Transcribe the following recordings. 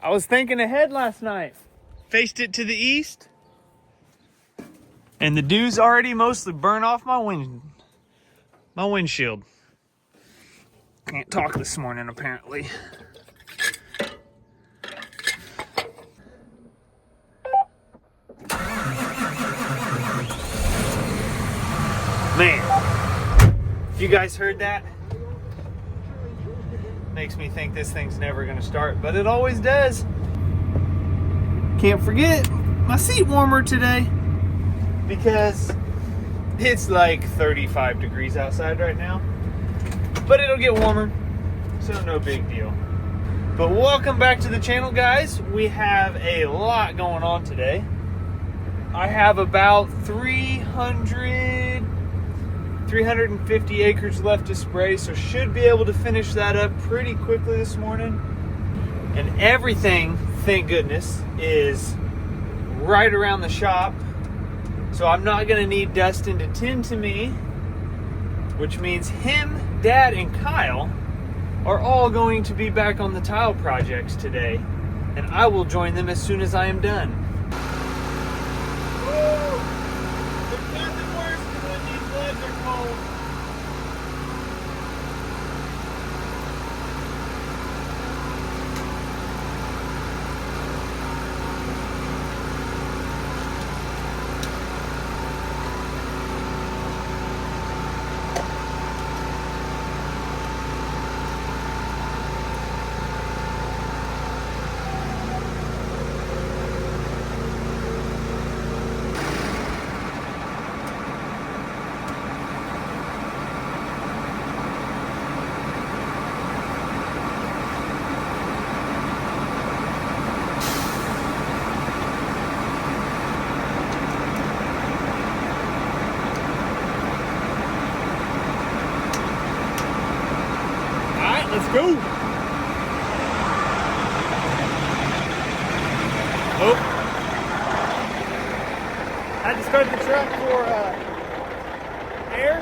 I was thinking ahead last night. Faced it to the east. And the dew's already mostly burned off my windshield. Can't talk this morning apparently. Man, you guys heard that? Makes me think this thing's never gonna start, but it always does. Can't forget my seat warmer today because it's like 35 degrees outside right now, but it'll get warmer, so no big deal. But welcome back to the channel, guys. We have a lot going on today. I have about 350 acres left to spray, so should be able to finish that up pretty quickly this morning. And everything, thank goodness, is right around the shop. So I'm not gonna need Dustin to tend to me, which means him, Dad, and Kyle are all going to be back on the tile projects today. And I will join them as soon as I am done. Woo! There's nothing worse than when these legs are cold. Let's go. Oh. I had to start the truck for air.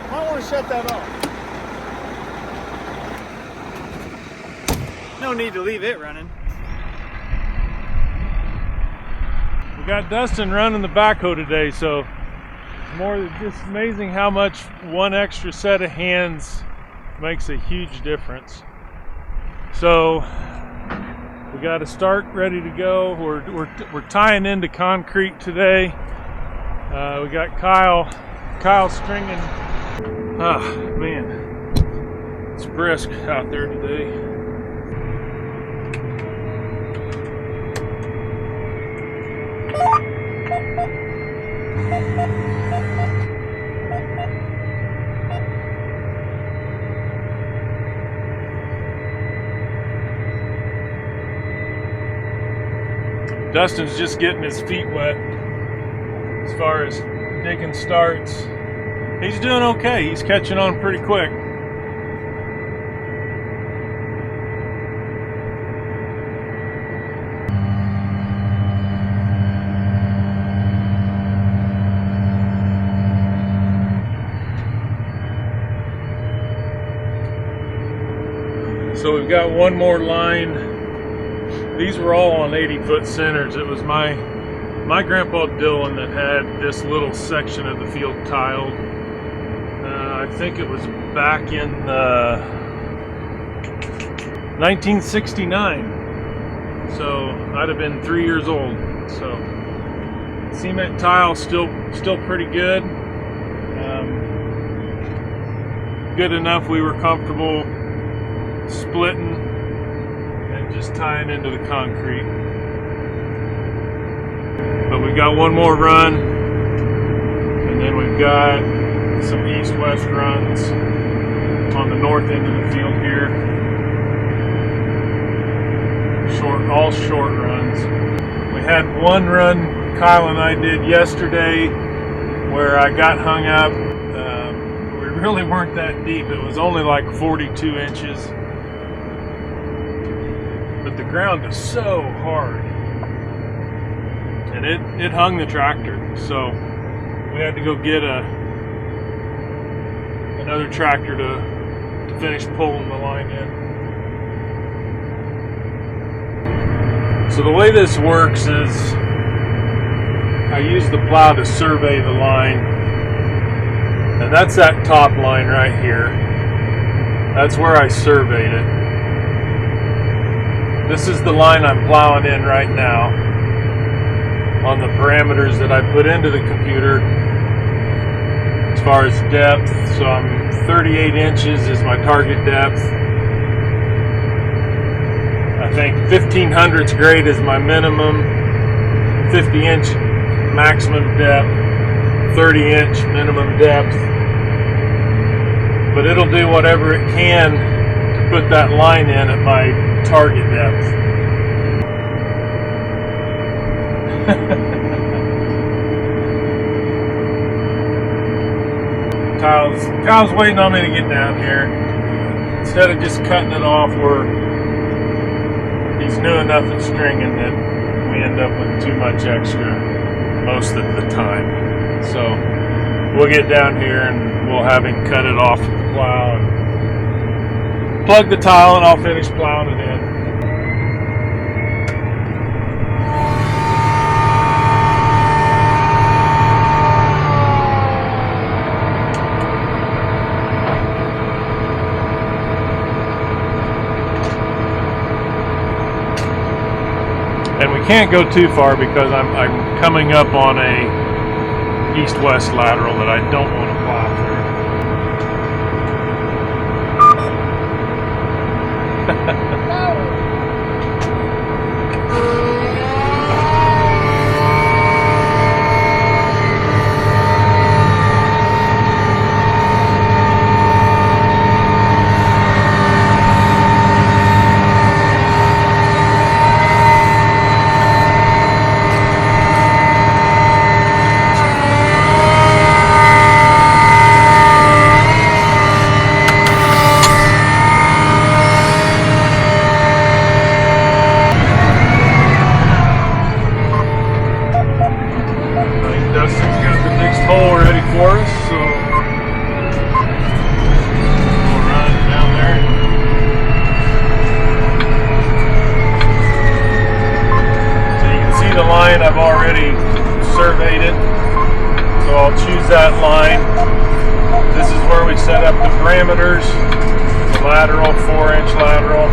Might want to shut that off. No need to leave it running. We got Dustin running the backhoe today, so it's more just amazing how much one extra set of hands makes a huge difference. So we got to start ready to go. We're tying into concrete today. We got Kyle stringing. Ah, man, it's brisk out there today. Dustin's just getting his feet wet as far as digging starts. He's doing okay. He's catching on pretty quick. So we've got one more line. These were all on 80-foot centers. It was my grandpa Dylan that had this little section of the field tiled. I think it was back in 1969. So I'd have been 3 years old. So cement tile still pretty good. Good enough we were comfortable splitting and just tying into the concrete. But we've got one more run, and then we've got some east-west runs on the north end of the field here. All short runs. We had one run Kyle and I did yesterday where I got hung up. We really weren't that deep. It was only like 42 inches. But the ground is so hard. And it hung the tractor. So we had to go get another tractor to finish pulling the line in. So the way this works is I use the plow to survey the line, and that's that top line right here. That's where I surveyed it. This is the line I'm plowing in right now on the parameters that I put into the computer as far as depth. So I'm 38 inches is my target depth. I think 1500's grade is my minimum, 50-inch maximum depth, 30-inch minimum depth. But it'll do whatever it can to put that line in at my target depth. Kyle's waiting on me to get down here. Instead of just cutting it off where he's new enough at stringing that we end up with too much extra most of the time. So we'll get down here and we'll have him cut it off with the plow and plug the tile, and I'll finish plowing it in. And we can't go too far because I'm coming up on a east-west lateral that I don't want to plow through. I've already surveyed it, so I'll choose that line. This is where we set up the parameters, the lateral, 4-inch lateral.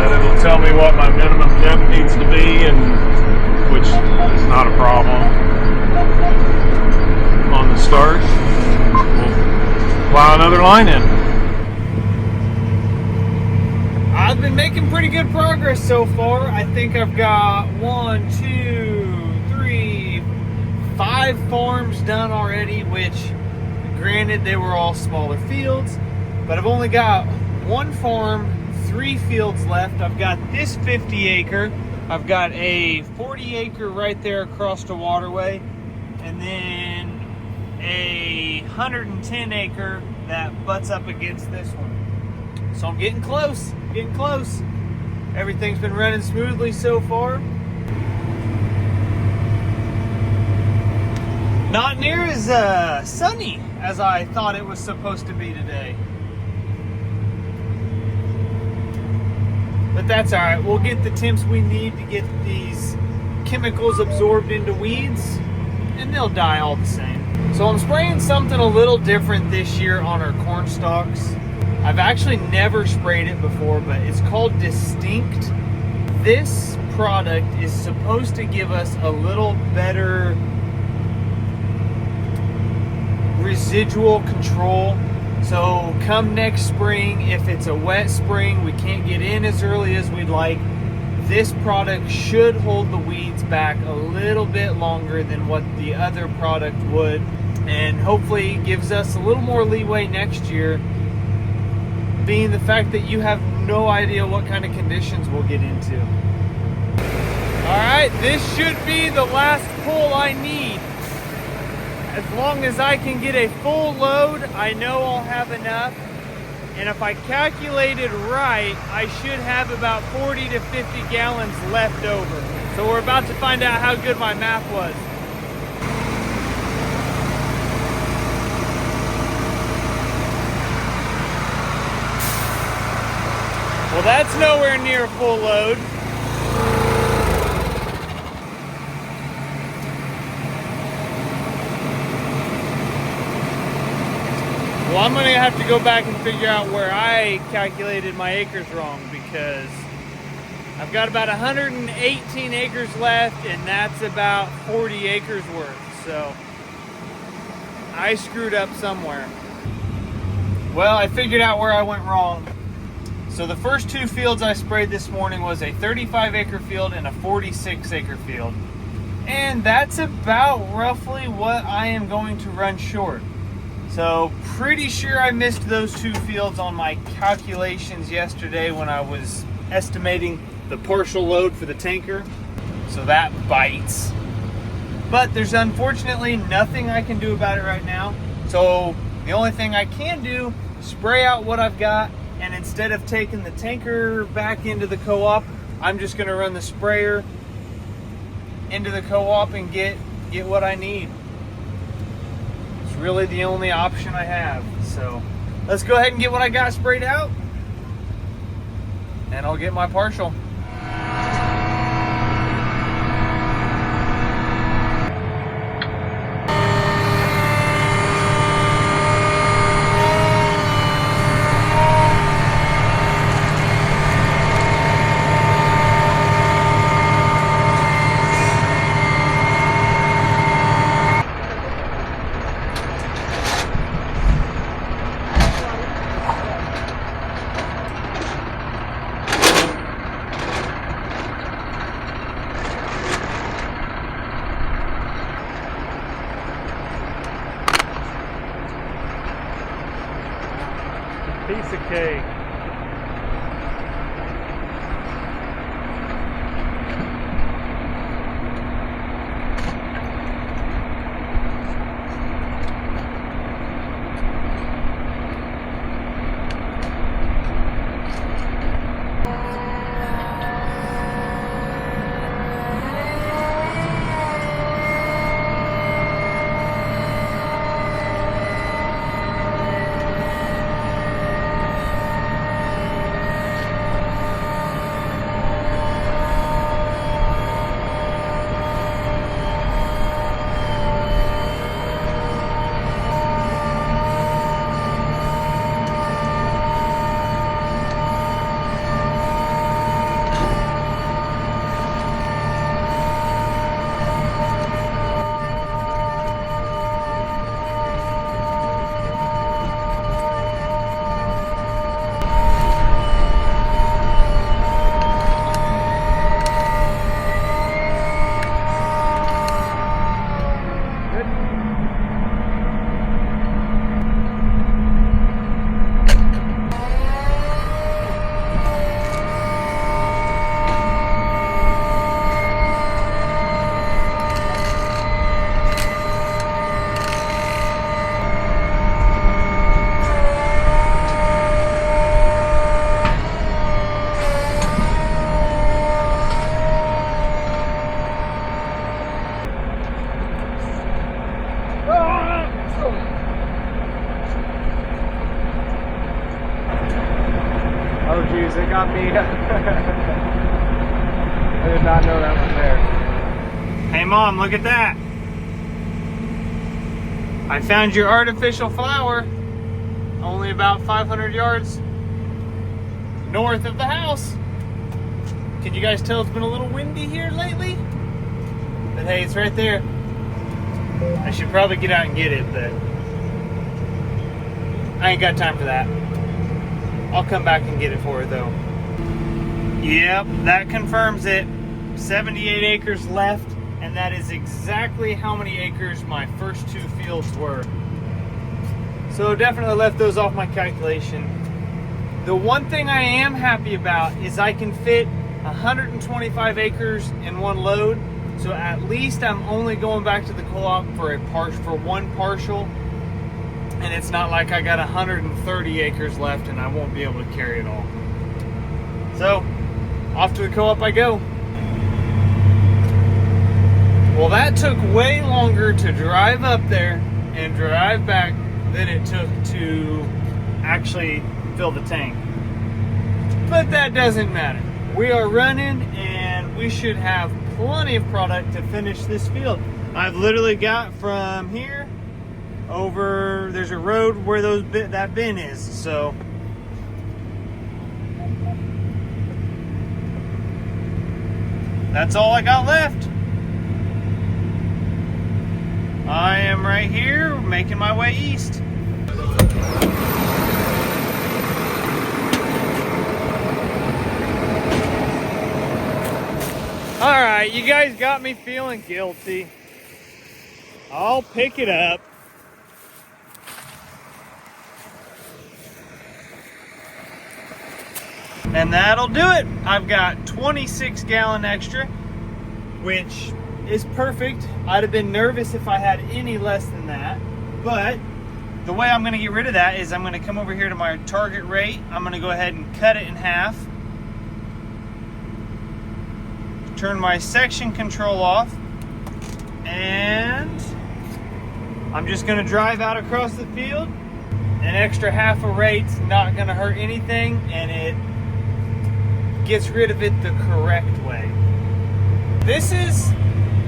And it'll tell me what my minimum depth needs to be, and which is not a problem on the start. We'll plow another line in. I've been making pretty good progress so far. I think I've got 5 farms done already, which granted they were all smaller fields, but I've only got 1 farm, 3 fields left. I've got this 50 acre, I've got a 40 acre right there across the waterway, and then a 110 acre that butts up against this one. So I'm getting close. Everything's been running smoothly so far. Not near as sunny as I thought it was supposed to be today. But that's alright. We'll get the temps we need to get these chemicals absorbed into weeds, and they'll die all the same. So I'm spraying something a little different this year on our corn stalks. I've actually never sprayed it before, but it's called Distinct. This product is supposed to give us a little better residual control. So come next spring, if it's a wet spring, we can't get in as early as we'd like, this product should hold the weeds back a little bit longer than what the other product would, and hopefully gives us a little more leeway next year, being the fact that you have no idea what kind of conditions we'll get into. Alright, this should be the last pull I need. As long as I can get a full load, I know I'll have enough. And if I calculated right, I should have about 40 to 50 gallons left over. So we're about to find out how good my math was. Well, that's nowhere near a full load. Well, I'm gonna have to go back and figure out where I calculated my acres wrong, because I've got about 118 acres left, and that's about 40 acres worth. So I screwed up somewhere. Well, I figured out where I went wrong. So the first two fields I sprayed this morning was a 35 acre field and a 46 acre field. And that's about roughly what I am going to run short. So pretty sure I missed those two fields on my calculations yesterday when I was estimating the partial load for the tanker. So that bites. But there's unfortunately nothing I can do about it right now. So the only thing I can do is spray out what I've got, and instead of taking the tanker back into the co-op, I'm just gonna run the sprayer into the co-op and get what I need. It's really the only option I have. So let's go ahead and get what I got sprayed out, and I'll get my partial. Piece of cake. Oh geez, it got me. I did not know that was there. Hey Mom, look at that. I found your artificial flower only about 500 yards north of the house. Can you guys tell it's been a little windy here lately? But hey, it's right there. I should probably get out and get it, but I ain't got time for that. I'll come back and get it for her though. Yep, that confirms it. 78 acres left, and that is exactly how many acres my first two fields were. So definitely left those off my calculation. The one thing I am happy about is I can fit 125 acres in one load. So at least I'm only going back to the co-op for one partial. And it's not like I got 130 acres left and I won't be able to carry it all. So, off to the co-op I go. Well, that took way longer to drive up there and drive back than it took to actually fill the tank. But that doesn't matter. We are running and we should have plenty of product to finish this field. I've literally got from here over, there's a road where that bin is, so that's all I got left. I am right here making my way east. All right, you guys got me feeling guilty. I'll pick it up. And that'll do it. I've got 26 gallon extra, which is perfect. I'd have been nervous if I had any less than that. But the way I'm gonna get rid of that is I'm gonna come over here to my target rate. I'm gonna go ahead and cut it in half. Turn my section control off. And I'm just gonna drive out across the field. An extra half a rate's not gonna hurt anything, and it gets rid of it the correct way. This is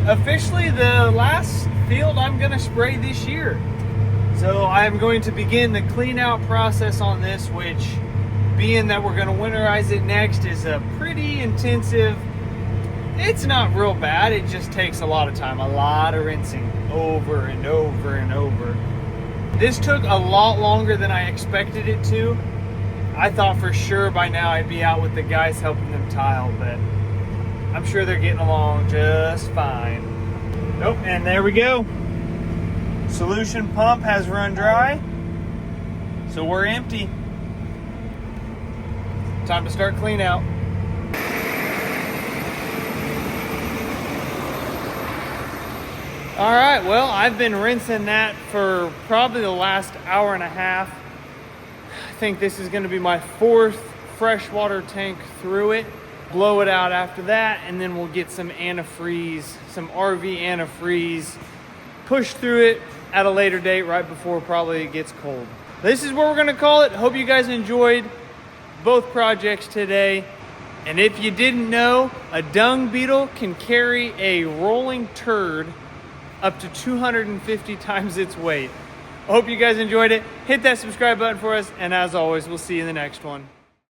officially the last field I'm gonna spray this year. So I'm going to begin the clean out process on this, which, being that we're gonna winterize it next, is a pretty intensive. It's not real bad, it just takes a lot of time, a lot of rinsing over and over and over. This took a lot longer than I expected it to. I thought for sure by now I'd be out with the guys helping them tile, but I'm sure they're getting along just fine. Nope, and there we go. Solution pump has run dry, so we're empty. Time to start clean out. All right, well, I've been rinsing that for probably the last hour and a half. I think this is gonna be my 4th freshwater tank through it. Blow it out after that, and then we'll get some antifreeze, some RV antifreeze, push through it at a later date, right before probably it gets cold. This is what we're gonna call it. Hope you guys enjoyed both projects today. And if you didn't know, a dung beetle can carry a rolling turd up to 250 times its weight. I hope you guys enjoyed it. Hit that subscribe button for us, and as always, we'll see you in the next one.